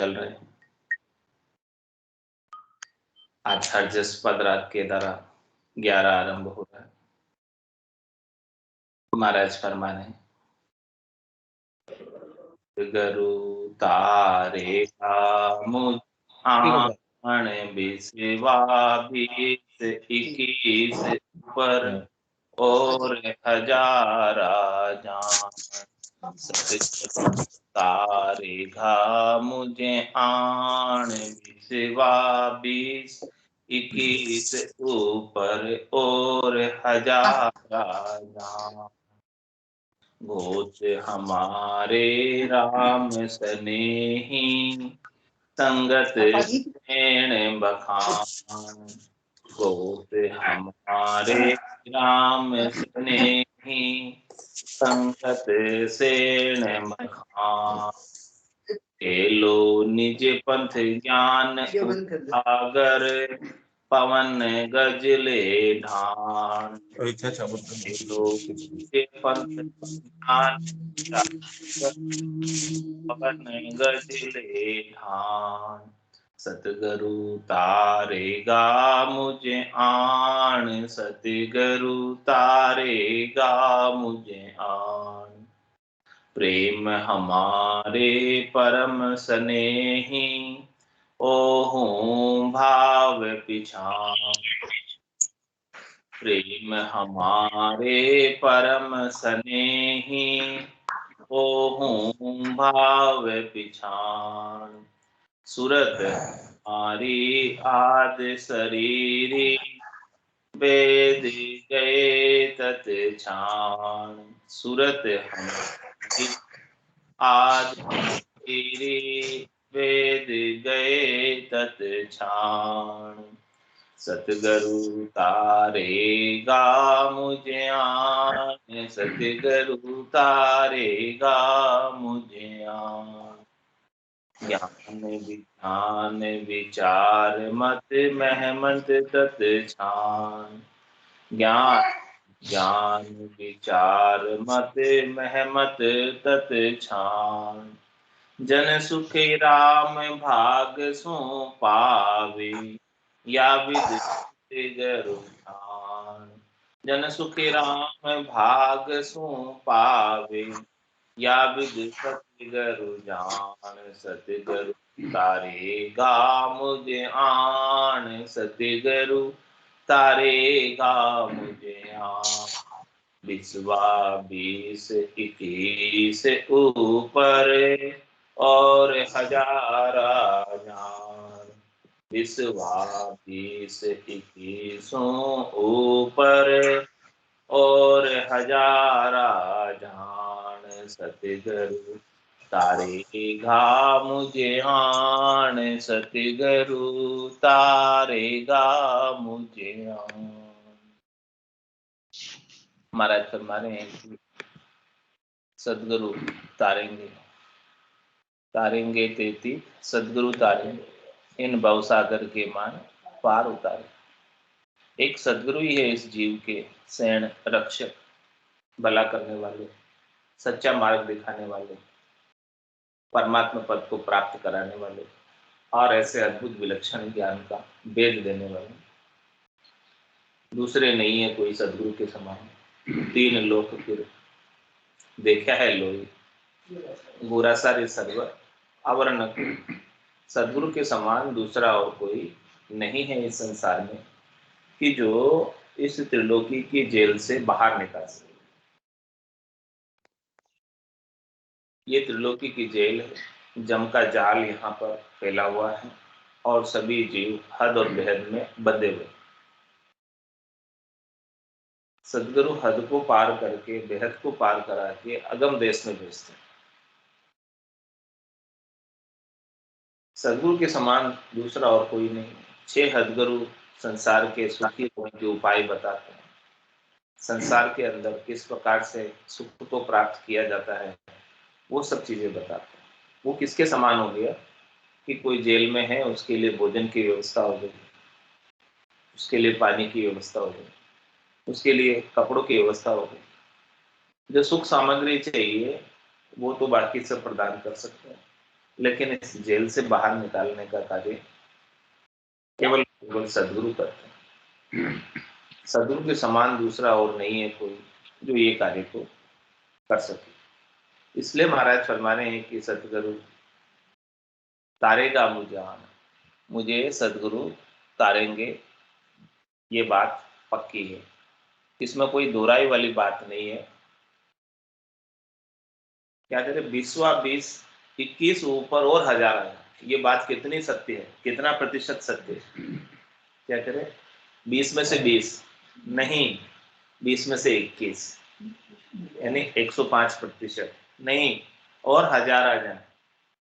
चल रहे हैं। आज हर जसपद रात के द्वारा 11 आरंभ हो रहा है। महाराज फरमाने गुरु तारे मुझ आण बिसवा 20-21 पर और हजारा जान तारे घा मुझे आण बिसवा 20-21 ऊपर और हजारा जान गोच हमारे राम स्नेही संगत सेण बखान गोच हमारे राम स्नेही संगत सेण बखान केलो निज पंथ ज्ञान सागर पवन गजले ढान केलो निज पंथ ज्ञान सागर पवन गजले ढान सतगुरु तारेगा मुझे आन सतगुरु तारेगा मुझे आन प्रेम हमारे परम स्नेही ओहूं भाव पिछान प्रेम हमारे परम स्नेही ओहूं भाव पिछान सूरत हमारी आद शरीरी वेद गए तत छान सूरत हमारी आद शरीरी वेद गए तत छान सतगुरु तारेगा मुझे आन सतगुरु तारेगा मुझे आन ज्ञान विज्ञान विचार मत महमत तत छान ज्ञान ज्ञान विचार मत महमत तत छान जन सुखी राम भाग सो पावे या विद गरुठान जन सुखी राम भाग सो पावे या विद सतगुरु जान सतगुरु तारेगा मुझे आन सतगुरु तारेगा मुझे आन 20-21 ऊपर और हजारा जान 20-21 ऊपर और हजारा जान सतगुरु तारेगा मुझे आन सतगुरु तारेगा मुझे आन महाराज फरमा रहे हैं कि सदगुरु तारेंगे तारेंगे तेती सदगुरु तारेंगे इन भवसागर के मान पार उतारे एक सदगुरु ही है इस जीव के सैन रक्षक भला करने वाले सच्चा मार्ग दिखाने वाले परमात्मा पद को प्राप्त कराने वाले और ऐसे अद्भुत विलक्षण ज्ञान का वेद देने वाले दूसरे नहीं है कोई सदगुरु के समान 3 लोक फिर देखा है लोई गोरा सारे सर्वर आवरण सदगुरु के समान दूसरा और कोई नहीं है इस संसार में कि जो इस त्रिलोकी की जेल से बाहर निकाल सके ये त्रिलोकी की जेल है जम का जाल यहाँ पर फैला हुआ है और सभी जीव हद और बेहद में बंधे हुए सदगुरु हद को पार करके बेहद को पार करा के अगम देश में भेजते हैं सदगुरु के समान दूसरा और कोई नहीं 6 हदगुरु संसार के सुखी होने के उपाय बताते हैं संसार के अंदर किस प्रकार से सुख को प्राप्त किया जाता है वो सब चीजें बताते हैं वो किसके समान हो गया कि कोई जेल में है उसके लिए भोजन की व्यवस्था हो गई उसके लिए पानी की व्यवस्था हो गई उसके लिए कपड़ों की व्यवस्था हो गई जो सुख सामग्री चाहिए वो तो बाकी सब प्रदान कर सकते हैं लेकिन इस जेल से बाहर निकालने का कार्य केवल केवल सदगुरु करते हैं। सदगुरु के समान दूसरा और नहीं है कोई जो ये कार्य को कर सके। इसलिए महाराज फरमा रहे हैं कि सदगुरु तारेगा मुझे आना, मुझे सदगुरु तारेंगे, ये बात पक्की है, इसमें कोई दोहराई वाली बात नहीं है। क्या कहते 20 21 ऊपर और 1000 आया, ये बात कितनी सत्य है, कितना प्रतिशत सत्य है? क्या करें 20 में से 20 नहीं, 20 में से 21 यानी 105% नहीं, और 1000 आ जाए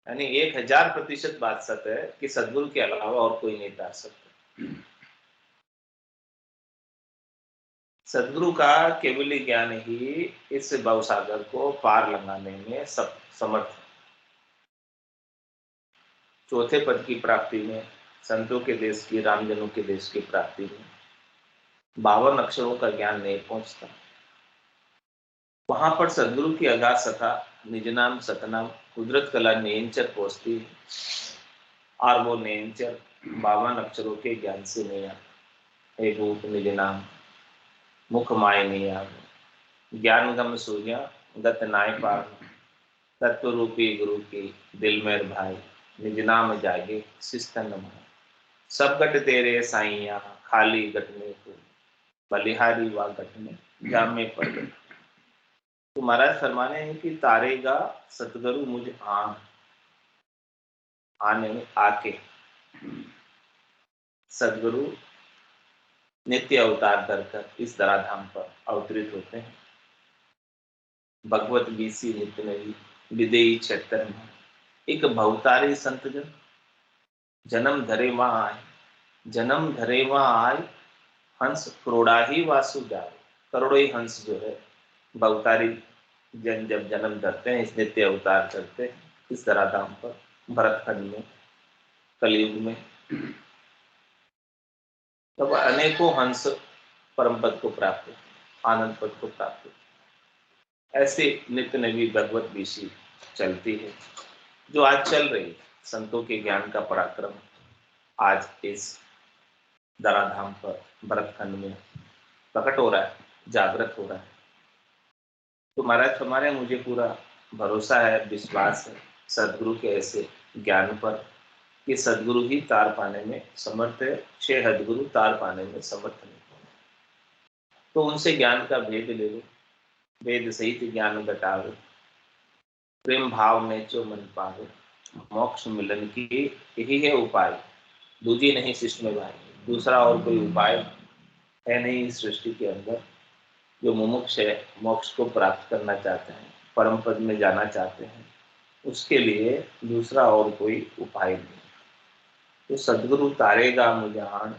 यानी 1000% बात सत्य है कि सदगुरु के अलावा और कोई नहीं तार सकता। सदगुरु का केवली ज्ञान ही इस भवसागर को पार लगाने में सब समर्थ है। चौथे पद की प्राप्ति में, संतों के देश की, रामजनों के देश की प्राप्ति में 52 अक्षरों का ज्ञान नहीं पहुंचता। वहां पर सदगुरु की अगाध सथा, निज नाम सतनाम, कुदरत कला नियंचर पहुंचती है, और वो नियंचर 52 अक्षरों के ज्ञान से नहीं आता। एक भूत निज नाम मुख माय नहीं आवे, ज्ञान गम सूझा गत नाय पार, तत्व रूपी गुरु की दिल में भाई, निज नाम जागे सिस्तन माय, सब गट तेरे साइया खाली गट में तू, बलिहारी व गट में जामे पड़ गए। तो महाराज फरमाने हैं कि तारेगा सतगुरु मुझ आने आके, सदगुरु नित्य अवतार कर इस धराधाम पर अवतरित होते हैं। भगवत बीसी नित्य नवी विदेही क्षेत्र में एक भवतारी संत जन, जन्म धरे वहां आए, जन्म धरे वहां आए, हंस करोड़ा ही वासु जाए। करोड़ों ही हंस जो है भवतारी जन जब जन्म धरते हैं, इस नित्य अवतार करते हैं इस धराधाम पर, भरतखंड में, कलयुग में, तब अनेकों हंस परम पद को प्राप्त होते, आनंद पद को प्राप्त होते। ऐसे नित्य नवी भगवत बीसी चलती है, जो आज चल रही है। संतों के ज्ञान का पराक्रम आज इस धराधाम पर भरतखंड में प्रकट हो रहा है, जागृत हो रहा है। तो महाराज हमारे मुझे पूरा भरोसा है, विश्वास है सदगुरु के ऐसे ज्ञान पर कि सदगुरु ही तार पाने में समर्थ है, 6 हदगुरु तार पाने में समर्थ नहीं। तो उनसे ज्ञान का भेद ले लो, वेद सहित ज्ञान घटावे, प्रेम भाव में जो मन पावे, मोक्ष मिलन की यही है उपाय, दूजी नहीं सृष्टि में भाई। दूसरा और कोई उपाय है नहीं इस सृष्टि के अंदर। जो मुमुक्ष है, मोक्ष को प्राप्त करना चाहते हैं, परम पद में जाना चाहते हैं, उसके लिए दूसरा और कोई उपाय नहीं। तो सदगुरु तारेगा मुझान,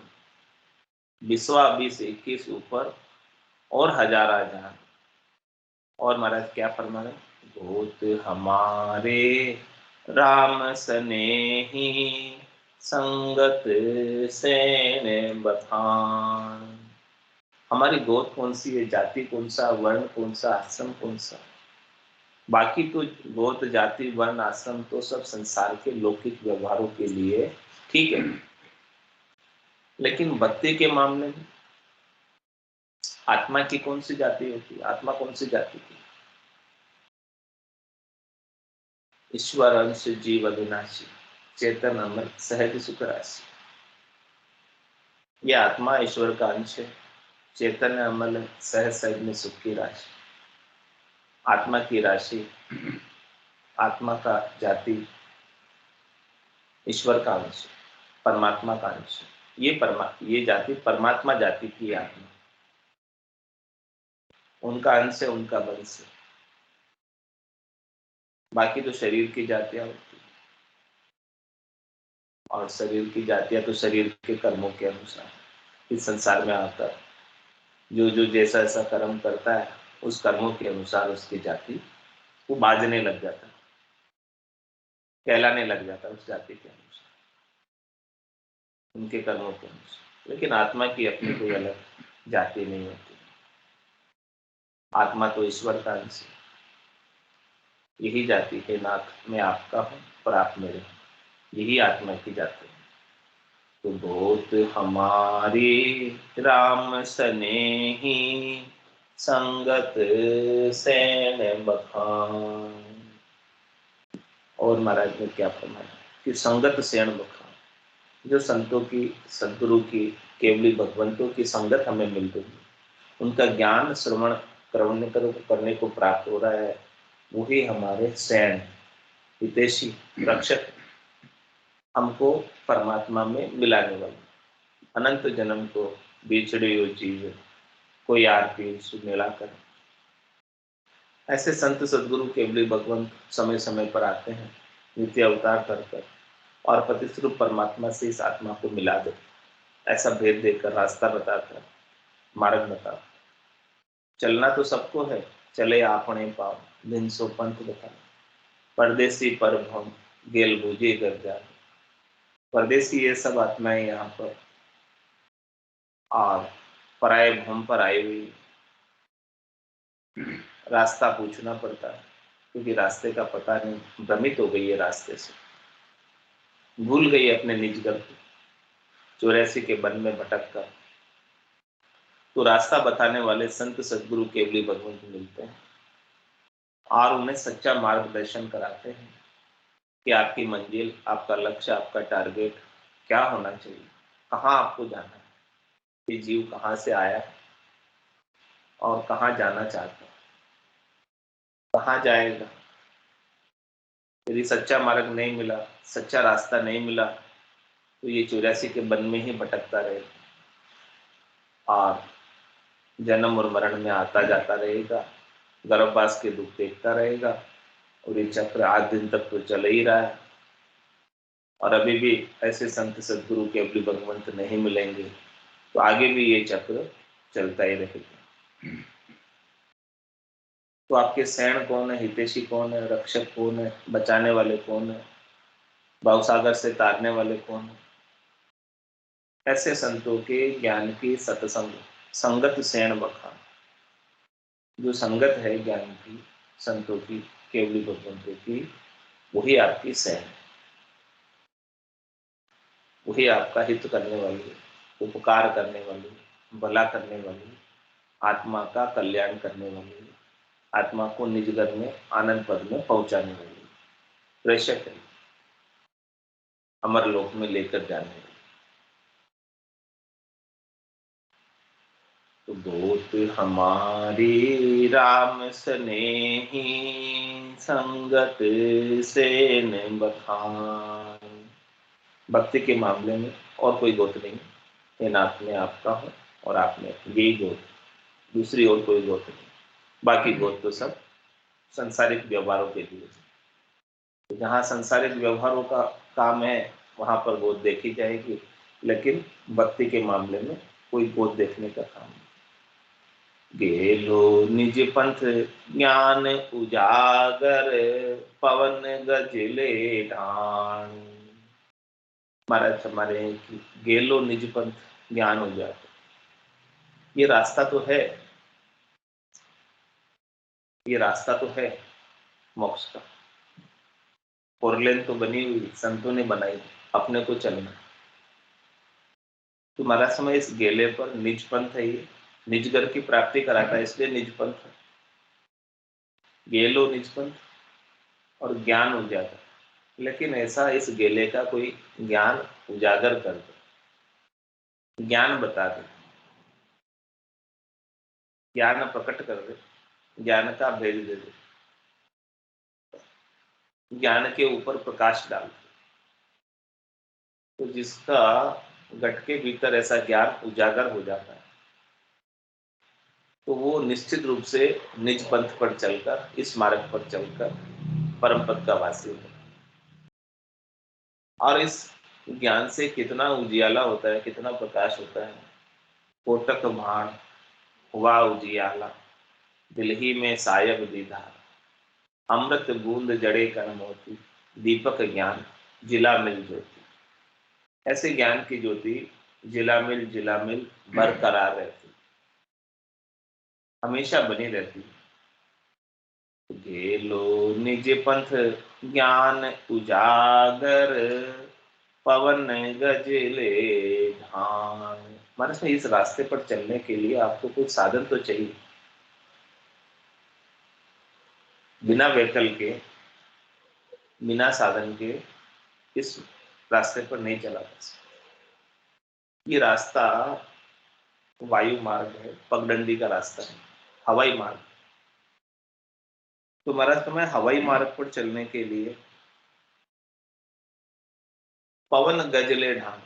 20 21 ऊपर और 1000 आ जान। और महाराज क्या फरमाने, भूत हमारे राम सनेही, संगत सेन बथान। हमारी गोद कौन सी है, जाति कौन सा, वर्ण कौन सा, आश्रम कौन सा? बाकी तो गोद जाति वर्ण आश्रम तो सब संसार के लौकिक व्यवहारों के लिए ठीक है, लेकिन भक्ति के मामले में आत्मा की कौन सी जाति होती है? आत्मा कौन सी जाति की? ईश्वर अंश जीव अविनाशी, चेतन अमर सहज सुख राशि। यह आत्मा ईश्वर का अंश है, चेतन अमल सहज सहज में सुख की राशि। आत्मा की राशि, आत्मा का जाति ईश्वर का अंश, परमात्मा का अंश। ये जाति परमात्मा जाति की आत्मा, उनका अंश है, उनका वंश है। बाकी तो शरीर की जातियां होती है, और शरीर की जातियां तो शरीर के कर्मों के अनुसार इस संसार में आकर जो जो जैसा ऐसा कर्म करता है, उस कर्मों के अनुसार उसकी जाति वो बाजने लग जाता है, कहलाने लग जाता है उस जाति के अनुसार, उनके कर्मों के अनुसार। लेकिन आत्मा की अपनी कोई अलग जाति नहीं होती। आत्मा तो ईश्वर का अंश है। यही जाति है, नाथ मैं आपका हूँ, पर आप मेरे, यही आत्मा की जाती है। तो बहुत हमारी राम सनेही, संगत सैन बखान। और महाराज ने क्या फरमाया कि संगत सैन बखान, जो संतों की, सदगुरु की, केवली भगवंतों की संगत हमें मिल रही है, उनका ज्ञान श्रवण करने को प्राप्त हो रहा है, वही हमारे सैन, हितैषी, रक्षक, हमको परमात्मा में मिलाने वाले। अनंत जन्म को बिछड़े हुए चीज को यार पीर मिलाकर, ऐसे संत सदगुरु केवली भगवंत समय समय पर आते हैं, नित्य अवतार कर और पतिस्वरूप परमात्मा से इस आत्मा को मिला दे, ऐसा भेद देकर रास्ता बताकर, मार्ग बता। चलना तो सबको है, चले आपने पाओ, दिन सो पंथ बता। परदेसी पर भम गेल बूझे कर जा। परदेसी ये सब आत्माएं यहाँ पर, और पराये भूम पर आई हुई, रास्ता पूछना पड़ता है, क्योंकि रास्ते का पता नहीं, भ्रमित हो गई है रास्ते से, भूल गई अपने निज घर को, 84 के वन में भटक कर। तो रास्ता बताने वाले संत सदगुरु केवली भगवंत मिलते हैं और उन्हें सच्चा मार्गदर्शन कराते हैं कि आपकी मंजिल, आपका लक्ष्य, आपका टारगेट क्या होना चाहिए, कहाँ आपको जाना है, ये जीव कहाँ से आया है और कहाँ जाना चाहता है, कहाँ जाएगा। यदि सच्चा मार्ग नहीं मिला, सच्चा रास्ता नहीं मिला, तो ये 84 के वन में ही भटकता रहेगा और जन्म और मरण में आता जाता रहेगा, गर्भवास के दुख देखता रहेगा, और ये चक्र आज दिन तक तो चल ही रहा है। और अभी भी ऐसे संत सदगुरु के अभी भगवंत नहीं मिलेंगे, तो आगे भी ये चक्र चलता ही रहेगा। तो आपके सैन कौन है, हितैषी कौन है, रक्षक कौन है, बचाने वाले कौन है, भवसागर से तारने वाले कौन है? ऐसे संतों के ज्ञान की सत्संग, संगत सैन बखान। जो संगत है ज्ञान की, संतों की, केवली भगवंतों की, वही आपकी सैन, वही आपका हित करने वाली, उपकार करने वाली, भला करने वाली, आत्मा का कल्याण करने वाली, आत्मा को निज घर में आनंद पद में पहुंचाने वाली, प्रेषक है, अमर लोक में लेकर जाने वाली। तो बहुत हमारी राम स्नेही, संगत से न बखान। भक्ति के मामले में और कोई गोत नहीं, ये नाथ में आपका हो और आप में यही गोत, दूसरी और कोई गोत नहीं। बाकी गोत तो सब संसारिक व्यवहारों के लिए। तो जहाँ संसारिक व्यवहारों का काम है वहां पर गोद देखी जाएगी, लेकिन भक्ति के मामले में कोई गोद देखने का काम नहीं। गेलो निज पंथ ज्ञान उजागर, पवन गजले ढान। महाराज हमारे हैं कि गेलो निज पंथ ज्ञान उजागर, ये रास्ता तो है, ये रास्ता तो है मोक्ष का, फोरलेन तो बनी हुई, संतों ने बनाई, अपने को चलना। तो महाराज समय इस गेले पर निज पंथ है, ये निज घर की प्राप्ति कराता है, इसलिए निज पंथ है। गेलो निज पंथ और ज्ञान उजागर, लेकिन ऐसा इस गेले का कोई ज्ञान उजागर कर दे, ज्ञान बता दे, ज्ञान प्रकट कर दे, ज्ञान का भेद दे दे, ज्ञान के ऊपर प्रकाश डाल दे। तो जिसका घट के भीतर ऐसा ज्ञान उजागर हो जाता है, तो वो निश्चित रूप से निज पंथ पर चलकर, इस मार्ग पर चलकर परम पद का वासी होता है। और इस ज्ञान से कितना उजियाला होता है, कितना प्रकाश होता है। कोटक भाण हुआ उजियाला, दिल ही में सायब दीधा, अमृत बूंद जड़े कर मोती, दीपक ज्ञान जिला मिल ज्योति। ऐसे ज्ञान की ज्योति जिला मिल बरकरार रहती, हमेशा बनी रहती। गेलो निज पंथ ज्ञान उजागर, पवन गजले ढान। मानस में इस रास्ते पर चलने के लिए आपको कुछ साधन तो चाहिए। बिना व्हीकल के, बिना साधन के इस रास्ते पर नहीं चला जा सकता। ये रास्ता वायु मार्ग है, पगडंडी का रास्ता है, हवाई मार्ग। तो महाराज तुम्हें हवाई मार्ग पर चलने के लिए पवन गजले ढान,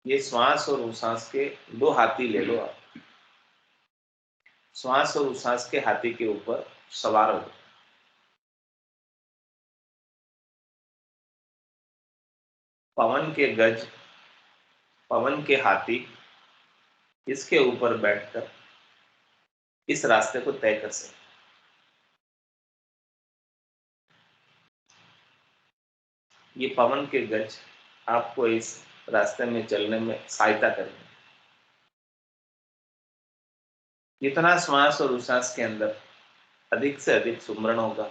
ये श्वास और उश्वास के दो हाथी ले लो आप। श्वास और उश्वास के हाथी के ऊपर सवार हो। पवन के गज, पवन के हाथी, इसके ऊपर बैठकर इस रास्ते को तय कर सकते। ये पवन के गज आपको इस रास्ते में चलने में सहायता करेंगे। जितना श्वास और उश्वास के अंदर अधिक से अधिक सुमरण होगा,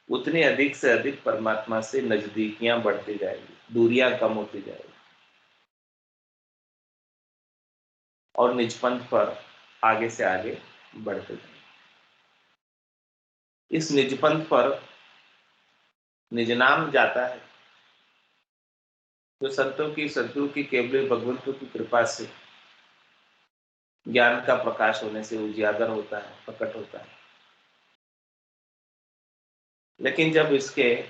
उतनी अधिक से अधिक परमात्मा से नजदीकियां बढ़ती जाएगी, दूरियां कम होती जाएगी और निजपंथ पर आगे से आगे बढ़ते जाएंगे। इस निजपंथ पर निज नाम जाता है, जो संतों की, सद्गुरु की, केवल भगवंतों की कृपा से, ज्ञान का प्रकाश होने से उजागर होता है, प्रकट होता है। लेकिन जब इसके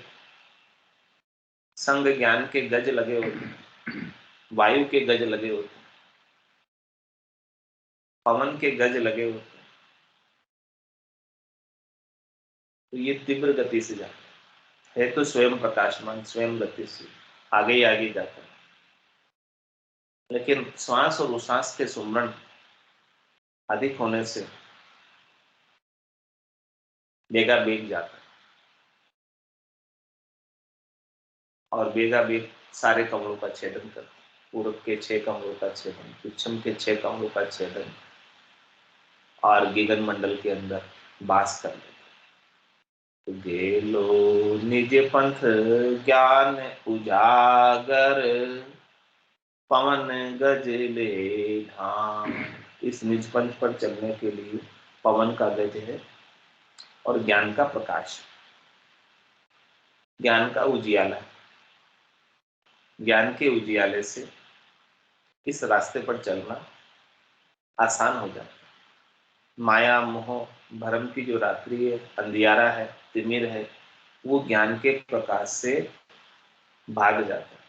संग ज्ञान के गज लगे होते हैं, वायु के गज लगे होते हैं, पवन के गज लगे होते हैं, तो ये तीव्र गति से जाता है तो स्वयं प्रकाशमान, स्वयं गति से आगे ही आगे जाता है। लेकिन श्वास और उश्वास के सुमरण अधिक होने से बेगा बेग जाता है, और बेगा बेग सारे कमलों का छेदन करता है। पूर्व के 6 कमलों का छेदन, पश्चिम के 6 कमलों का छेदन, और गगन मंडल के अंदर वास कर लेते। गेलो निज पंथ ज्ञान उजागर, पवन गजले ढान। इस निज पंथ पर चलने के लिए पवन का गज है और ज्ञान का प्रकाश, ज्ञान का उजियाला। ज्ञान के उजियाले से इस रास्ते पर चलना आसान हो जाता है। माया मोह भरम की जो रात्रि है, अंधियारा है, तिमिर है, वो ज्ञान के प्रकाश से भाग जाता है।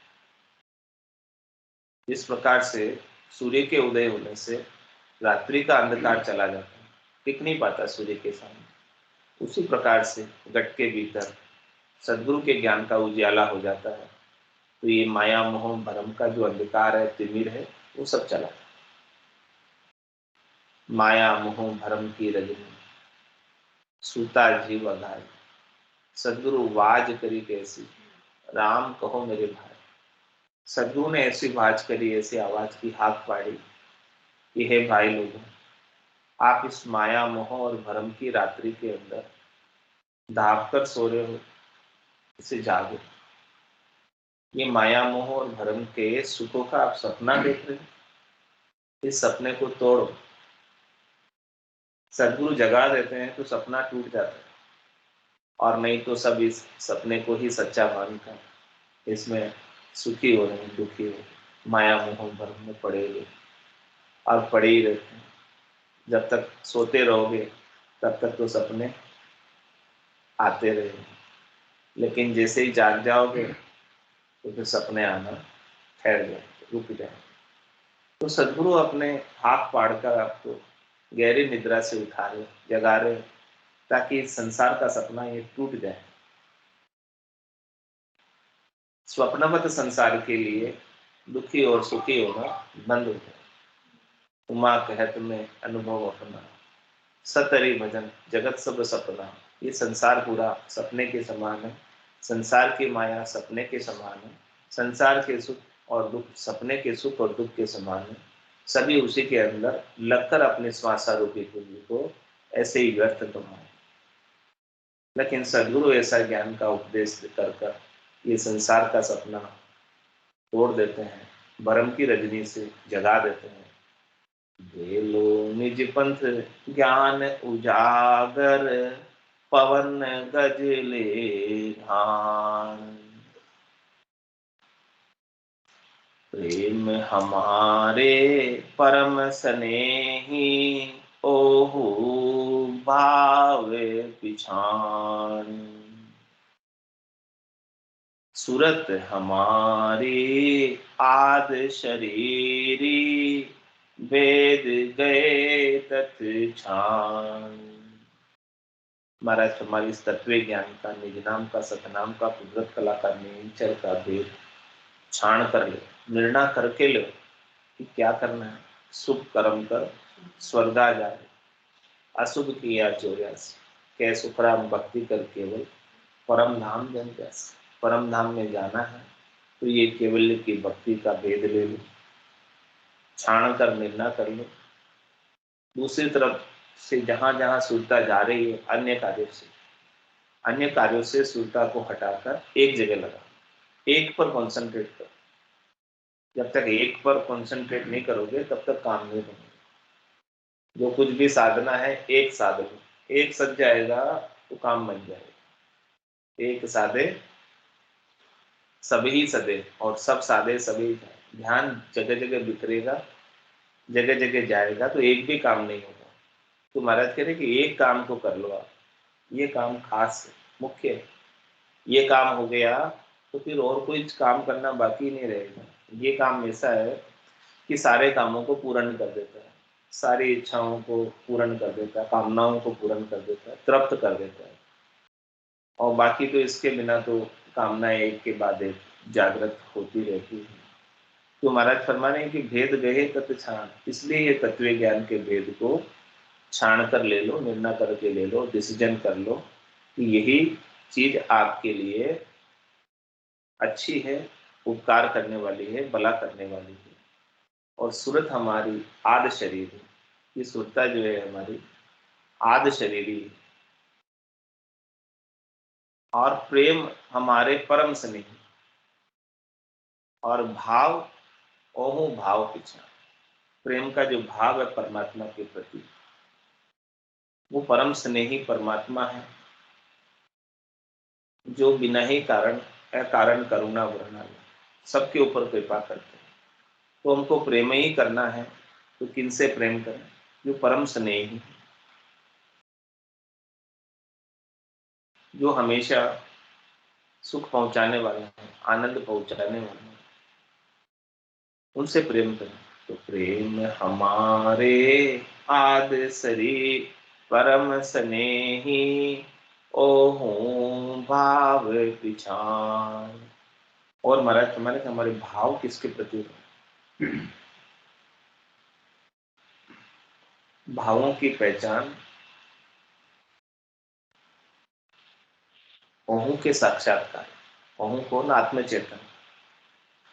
इस प्रकार से सूर्य के उदय होने से रात्रि का अंधकार चला जाता है, टिक नहीं पाता सूर्य के सामने। उसी प्रकार से घट के भीतर सदगुरु के ज्ञान का उजियाला हो जाता है, तो ये माया मोह भरम का जो अंधकार है, तिमिर है, वो सब चला। माया मोह भरम की रजनी, सूता जीव अघाई, सदगुरु वाज करी कैसी, राम कहो मेरे भाई। सदगुरु ने ऐसी वाज करी, ऐसी आवाज की, हाथ पाड़ी कि हे भाई लोगों, आप इस माया मोह और भरम की रात्रि के अंदर दाब कर सो रहे हो, इसे जागो। ये माया मोह और भरम के सुखों का आप सपना देख रहे हो, इस सपने को तोड़ो। सदगुरु जगा देते हैं तो सपना टूट जाता है, और नहीं तो सब इस सपने को ही सच्चा मानकर इसमें सुखी हो रहे हैं, दुखी हो रहे हैं, माया मोह भरम में पड़े हुए और पड़े ही रहते हैं। जब तक सोते रहोगे तब तक तो सपने आते रहेंगे, लेकिन जैसे ही जाग जाओगे तो फिर सपने आना ठहर जाए, रुक जाए। तो सदगुरु अपने हाथ पाड़कर आपको गहरी निद्रा से उठा रहे, जगा रहे, ताकि इस संसार का सपना ये टूट जाए। स्वप्नवत संसार के लिए दुखी और सुखी होना बंद हो जाए। उमा कहत में अनुभव अपना, सतरी भजन जगत सब सपना। ये संसार पूरा सपने के समान है, संसार की माया सपने के समान है, संसार के सुख और दुख सपने के सुख और दुख के समान है। सभी उसी के अंदर लगकर अपने श्वासारूपी कुंज को ऐसे ही व्यर्थ कमाए। लेकिन सदगुरु ऐसा ज्ञान का उपदेश कर कर ये संसार का सपना तोड़ देते हैं, भरम की रजनी से जगा देते हैं। गेलो निज पंथ ज्ञान उजागर, पवन गजले धान। प्रेम हमारे परम स्नेही, ओहु भावे पिछान। सूरत हमारी आद शरीरी, वेद गए तत् छान। महाराज हमारी इस तत्व ज्ञान का, निज नाम का, सतनाम का, कुदरत कला का, नेचर का भेद छाण कर ले, निर्णय करके लो कि क्या करना है। शुभ कर्म कर स्वर्गा जाए, अशुभ किया चौरासी, कै सुखराम भक्ति कर केवल परम धाम जन जैसे। परम धाम में जाना है तो ये केवल की भक्ति का भेद ले लो, छाण कर निर्णय कर लो। दूसरी तरफ से जहां जहां सुरता जा रही है अन्य कार्यों से सुरता को हटाकर एक जगह लगा, एक पर कॉन्सेंट्रेट कर। जब तक एक पर कॉन्सेंट्रेट नहीं करोगे तब तक काम नहीं बनेगा। जो कुछ भी साधना है, एक साधन, एक सज जाएगा तो काम बन जाएगा। एक साधे सभी सदे, और सब साधे सभी जाए। ध्यान जगह जगह बिखरेगा, जगह जगह जाएगा तो एक भी काम नहीं होगा। तो महाराज कह रहे कि एक काम को कर लो आप, ये काम खास है, मुख्य है। ये काम हो गया तो फिर और कोई काम करना बाकी नहीं रहेगा। ये काम ऐसा है कि सारे कामों को पूर्ण कर देता है, सारी इच्छाओं को पूर्ण कर देता है, कामनाओं को पूर्ण कर देता है, तृप्त कर देता है। और बाकी तो इसके बिना तो कामनाएं एक के बाद एक जागृत होती रहती है। तो महाराज फरमा रहे हैं कि भेद गए तत् छाण, इसलिए ये तत्व ज्ञान के भेद को छाण कर ले लो, निर्णय करके ले लो, डिसीजन कर लो कि यही चीज आपके लिए अच्छी है, उपकार करने वाली है, भला करने वाली है। और सूरत हमारी आद शरीर है, ये सुरता जो है हमारी आद शरीरी है। और प्रेम हमारे परम स्नेही, और भाव ओहु भाव पीछा। प्रेम का जो भाव है परमात्मा के प्रति, वो परम स्नेही परमात्मा है, जो बिना ही कारण अकारण करुणा वरना सबके ऊपर कृपा करते हैं। तो हमको प्रेम ही करना है तो किनसे प्रेम करें? जो परम स्नेही, जो हमेशा सुख पहुंचाने वाले हैं, आनंद पहुंचाने वाले हैं, उनसे प्रेम करें। तो प्रेम हमारे आद सरी, परम स्नेही, ओहू भाव पिछान। और महाराज हमारे भाव किसके प्रति हो? भावों की पहचान ओहू के साक्षात्कार। ओहू कौन? आत्मचेतन।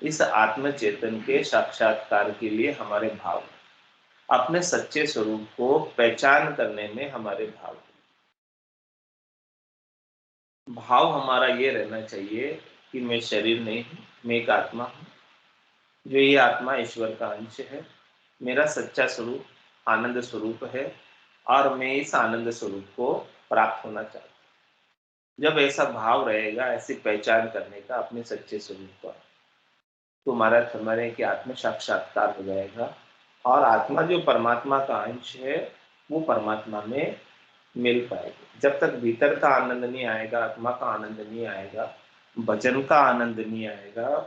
इस आत्मचेतन के साक्षात्कार के लिए हमारे भाव, अपने सच्चे स्वरूप को पहचान करने में हमारे भाव, भाव हमारा ये रहना चाहिए कि मैं शरीर नहीं हूं, मैं एक आत्मा हूं, जो ये आत्मा ईश्वर का अंश है, मेरा सच्चा स्वरूप आनंद स्वरूप है, और मैं इस आनंद स्वरूप को प्राप्त होना चाहता हूं। जब ऐसा भाव रहेगा, ऐसी पहचान करने का अपने सच्चे स्वरूप का, तो महाराज हमारे कि आत्म साक्षात्कार हो जाएगा। और आत्मा जो परमात्मा का अंश है, वो परमात्मा में मिल पाएगी। जब तक भीतर का आनंद नहीं आएगा, आत्मा का आनंद नहीं आएगा, भजन का आनंद नहीं आएगा,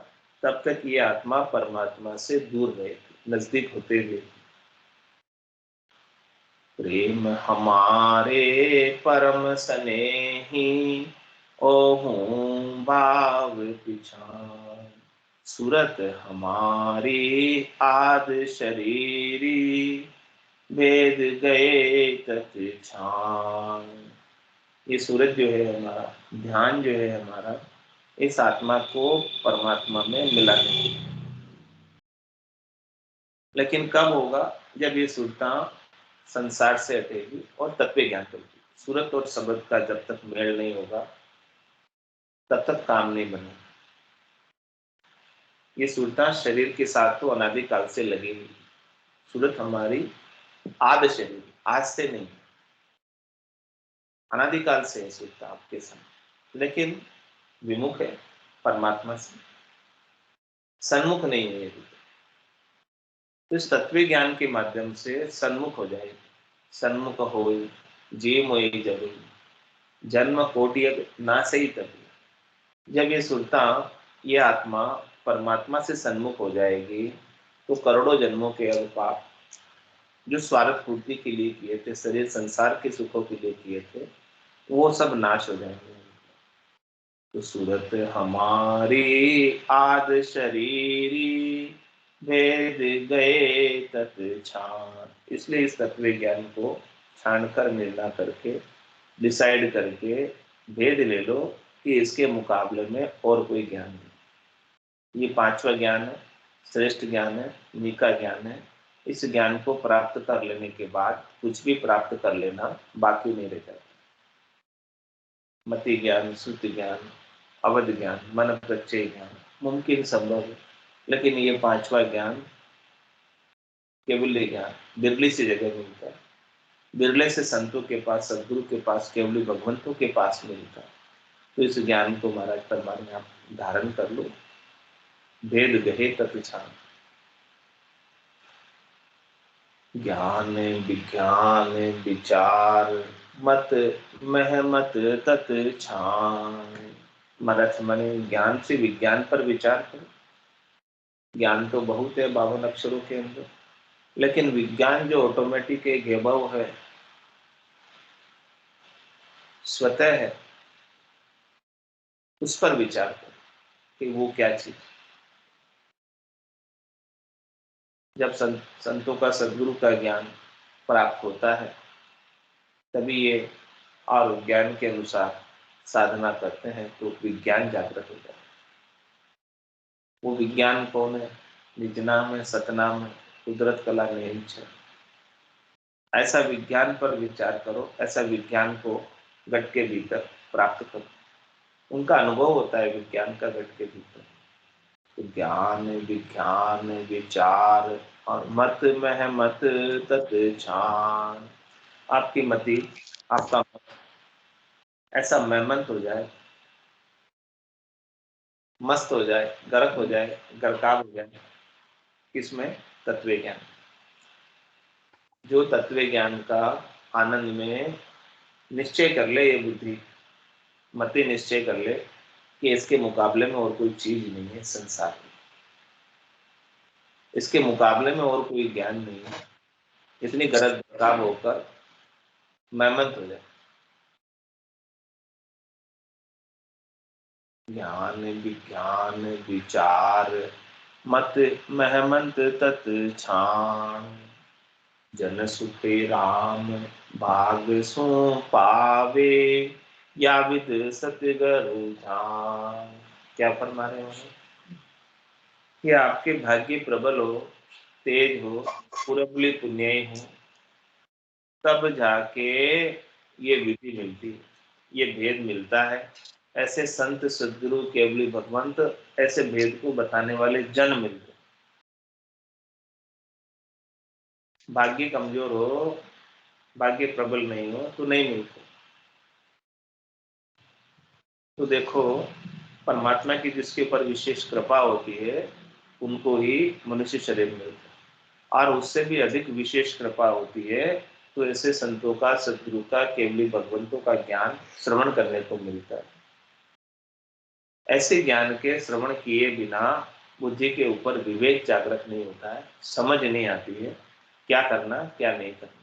तब तक ये आत्मा परमात्मा से दूर रहेगी, नजदीक होते हुए। प्रेम हमारे परम स्नेही, ओहू भाव पिछान। सूरत हमारी आद शरीरी, भेद गए तत् छान। ये सूरज जो है हमारा, ध्यान जो है हमारा, इस आत्मा को परमात्मा में मिलाने के लिए। लेकिन कब होगा? जब ये सुरता संसार से हटेगी और तत्व ज्ञान करेगी। सूरत और शब्द का जब तक मेल नहीं होगा तब तक काम नहीं बनेगा। ये सुरता शरीर के साथ तो अनादिकाल से लगेगी। सूरत हमारी आद शरीर, आज से नहीं, अनादिकाल से है सुरता आपके साथ, लेकिन विमुख है परमात्मा से, सन्मुख नहीं है। तो इस तत्व ज्ञान के माध्यम से सन्मुख हो जाएगी। सन्मुख हो जे मोहि जग, जन्म कोटि ना सही तभी। जब ये सुरता, ये आत्मा परमात्मा से सन्मुख हो जाएगी तो करोड़ों जन्मों के पाप जो स्वार्थ पूर्ति के लिए किए थे, शरीर संसार के सुखों के लिए किए थे, वो सब नाश हो जाएंगे। तो सूरत हमारी आद शरीरी, भेद गए तत् छान। इसलिए इस तत्व ज्ञान को छान कर निर्णय करके डिसाइड करके भेद ले लो कि इसके मुकाबले में और कोई ज्ञान नहीं। ये पांचवा ज्ञान है, श्रेष्ठ ज्ञान है, निका ज्ञान है। इस ज्ञान को प्राप्त कर लेने के बाद कुछ भी प्राप्त कर लेना बाकी नहीं रह जाता। मति ज्ञान, श्रुति ज्ञान, अवध ज्ञान, मन प्रत्यय ज्ञान मुमकिन संभव है, लेकिन ये पांचवा ज्ञान केवल ज्ञान बिरली सी जगह मिलता है। बिरले से संतों के पास, सदगुरु के पास, केवल भगवंतों के पास मिलता है। तो इस ज्ञान को महाराज परमात्मा में आप धारण कर लो। भेद गहे तत्छान, ज्ञान विज्ञान विचार मत महमत तत् छान। मरथ मने ज्ञान से विज्ञान पर विचार करो। ज्ञान तो बहुत है 52 अक्षरों के अंदर, लेकिन विज्ञान जो ऑटोमेटिक एक वैभव है, स्वतः है, उस पर विचार करो कि वो क्या चीज। जब संतों का, सदगुरु का ज्ञान प्राप्त होता है तभी ये और ज्ञान के अनुसार साधना करते हैं तो विज्ञान जागृत हो जाता है। वो विज्ञान कौन है? निज नाम है, सतनाम है, कुदरत कला निहिंच है। ऐसा विज्ञान पर विचार करो, ऐसा विज्ञान को घट के भीतर प्राप्त करो। उनका अनुभव होता है विज्ञान का घट के भीतर। तो ज्ञान विज्ञान विचार और मत में मत तत् छान। आपकी मति, आपका मत ऐसा महमंत हो जाए, मस्त हो जाए, गर्क हो जाए, गरकाब हो जाए। किसमें? तत्व ज्ञान। जो तत्व ज्ञान का आनंद में निश्चय कर ले, ये बुद्धि मति निश्चय कर ले कि इसके मुकाबले में और कोई चीज नहीं है संसार में, इसके मुकाबले में और कोई ज्ञान नहीं है, इतनी गरज गरकाब होकर महमंत हो जाए। ज्ञान विज्ञान विचार मत महमंत तत् छान। जन सुखे राम भाग सो पावे, या विद सतगरु धाम। क्या फरमा रहे हैं कि आपके भाग्य प्रबल हो, तेज हो, पूरबली पुण्य हो, तब जाके ये विधि मिलती है, ये भेद मिलता है। ऐसे संत सदगुरु केवली भगवंत ऐसे भेद को बताने वाले जन मिलते। भाग्य कमजोर हो, भाग्य प्रबल नहीं हो तो नहीं मिलते। तो देखो, परमात्मा की जिसके ऊपर विशेष कृपा होती है उनको ही मनुष्य शरीर मिलता है, और उससे भी अधिक विशेष कृपा होती है तो ऐसे संतों का, सदगुरु का, केवली भगवंतों का ज्ञान श्रवण करने को मिलता है। ऐसे ज्ञान के श्रवण किए बिना बुद्धि के ऊपर विवेक जागृत नहीं होता है, समझ नहीं आती है क्या करना क्या नहीं करना,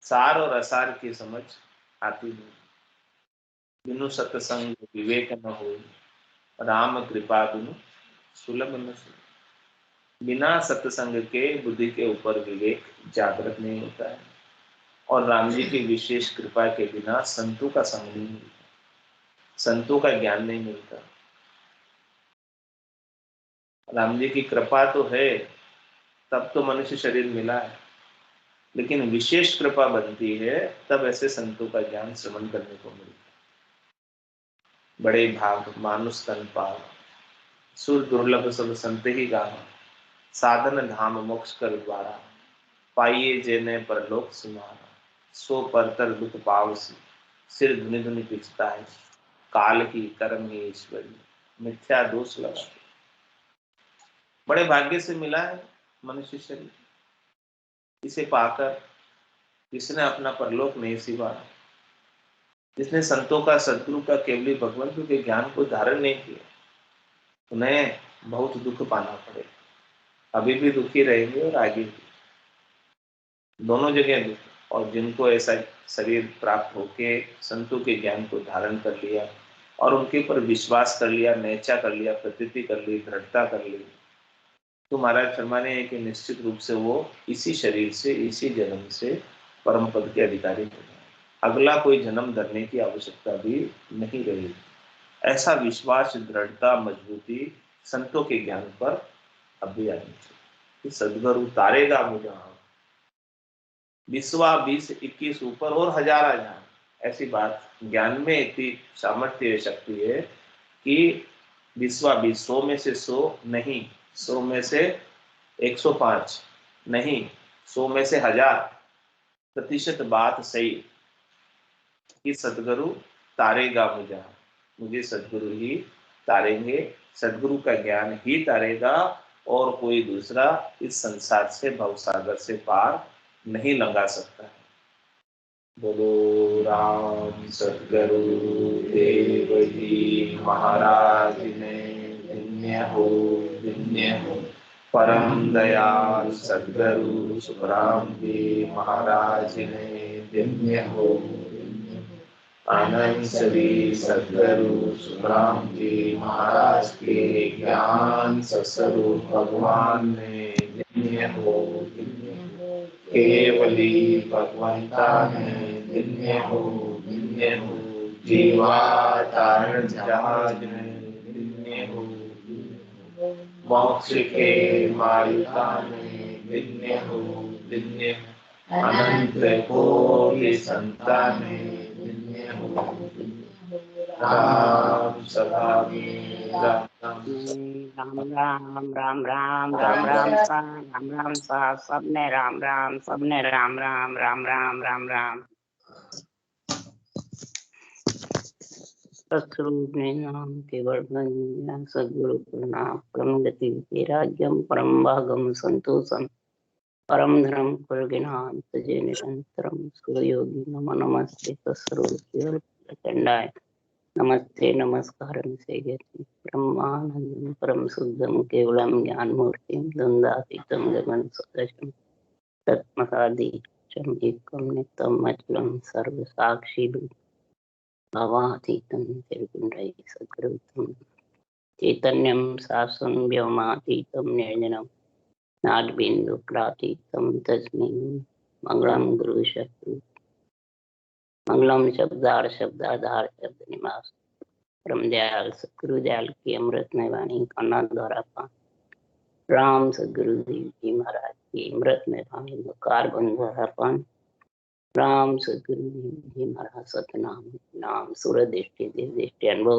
सार और असार की समझ आती नहीं। बिनु सत्संग विवेक न हो, राम कृपा बिनु सुलभ न सुलभ। बिना सत्संग के बुद्धि के ऊपर विवेक जागृत नहीं होता है, और राम जी की विशेष कृपा के बिना संतों का संग नहीं मिलता, संतों का ज्ञान नहीं मिलता। राम जी की कृपा तो है, तब तो मनुष्य शरीर मिला है, लेकिन विशेष कृपा बनती है तब ऐसे संतों का ज्ञान श्रवण करने को मिलता है। बड़े भाग मानुष तन पार, सुर दुर्लभ सब संत ही गाना, साधन धाम मोक्ष कर द्वारा, पाइये जेने परलोक सुमाना, सो परतर दुख पावसी, सिर धुनि धुनि पिछता है, काल की कर्म ही ईश्वरी, मिथ्या दोष लगा। बड़े भाग्य से मिला है मनुष्य शरीर, इसे पाकर जिसने अपना परलोक नहीं सिवाया, जिसने संतों का सद्गुरु का केवली भगवंतु के ज्ञान को धारण नहीं किया, उन्हें बहुत दुख पाना पड़ेगा। अभी भी दुखी रहेंगे और आगे भी, दोनों जगह दुख। और जिनको ऐसा शरीर प्राप्त होके संतों के ज्ञान को धारण कर लिया और उनके ऊपर विश्वास कर लिया, नैचा कर लिया, प्रतीति कर ली, दृढ़ता कर ली, तो महाराज फरमाने हैं कि निश्चित रूप से वो इसी शरीर से, इसी जन्म से परम पद के अधिकारी हो जाए, अगला कोई जन्म धरने की आवश्यकता भी नहीं रहेगी। ऐसा विश्वास, दृढ़ता, मजबूती संतों के ज्ञान पर अभी आनी चाहिए। सदगुरु तारेगा मुझे 20, 21 ऊपर और 1000 ऐसी बात ज्ञान में इतनी सामर्थ्य शक्ति है कि 20, 100 में से 100 नहीं, 100 में से 105 नहीं, 100 में से 1000% बात सही कि सदगुरु तारेगा मुझे सदगुरु ही तारेंगे, सदगुरु का ज्ञान ही तारेगा और कोई दूसरा इस संसार से, भवसागर से पार नहीं लंघा सकता है। बोलो राम सदगुरु देव जी महाराज ने धन्य हो, धन्य हो। परम दयाल सदगुरु सुखराम जी महाराज ने धन्य हो। आनंद श्री सदगुरु सुखराम जी महाराज के ज्ञान स्वरूप भगवान ने धन्य हो, केवली भगवंता ने धन्य हो, धन्य हो। जीवातारण जहाज ने धन्य हो, मोक्ष के मालिका ने धन्य हो, धन्य हो। अनंत कोटि संताने धन्य हो। राम सदा में राम राम राम राम राम राम सा राम राम सा, सबने राम राम, सबने राम राम राम राम राम राम। सत्स्वरूप ने नाम केवल सद्गुरु प्रणाम, परम गति के राज्यम, परम भागम संतोषम, परम धर्म कुलगिनाम तजे निरंतरम, सुयोगी नमो नमस्ते सत्स्वरूप चंडाय नमस्ते नमस्कारं सेयति ब्रह्मानंदं परम शुद्धं केवलं ज्ञानमूर्तिं द्वन्द्वातीतं गगन सदृशं तत्मसादीचं एकं नित्यं अचलं सर्वसाक्षी भवातीतं त्रिगुणै सद्गुरुतं चैतन्यं शाश्वतं व्योमातीतं निर्जनं नादबिन्दुक्रातीतं तस्मै मंगलम गुरु शब्द, मंगलम शब्दार शब्दाधार शब्द निवास, परम दयाल सतगुरु दयाल की अमृतमय वाणी कान्हा द्वारा पान, राम सदगुरु देव जी महाराज की अमृतमय वाणी कार बंद द्वारा पान, राम सदगुरु देव जी महाराज सतनाम नाम सूर्य दृष्टि देव दृष्टि अनुभव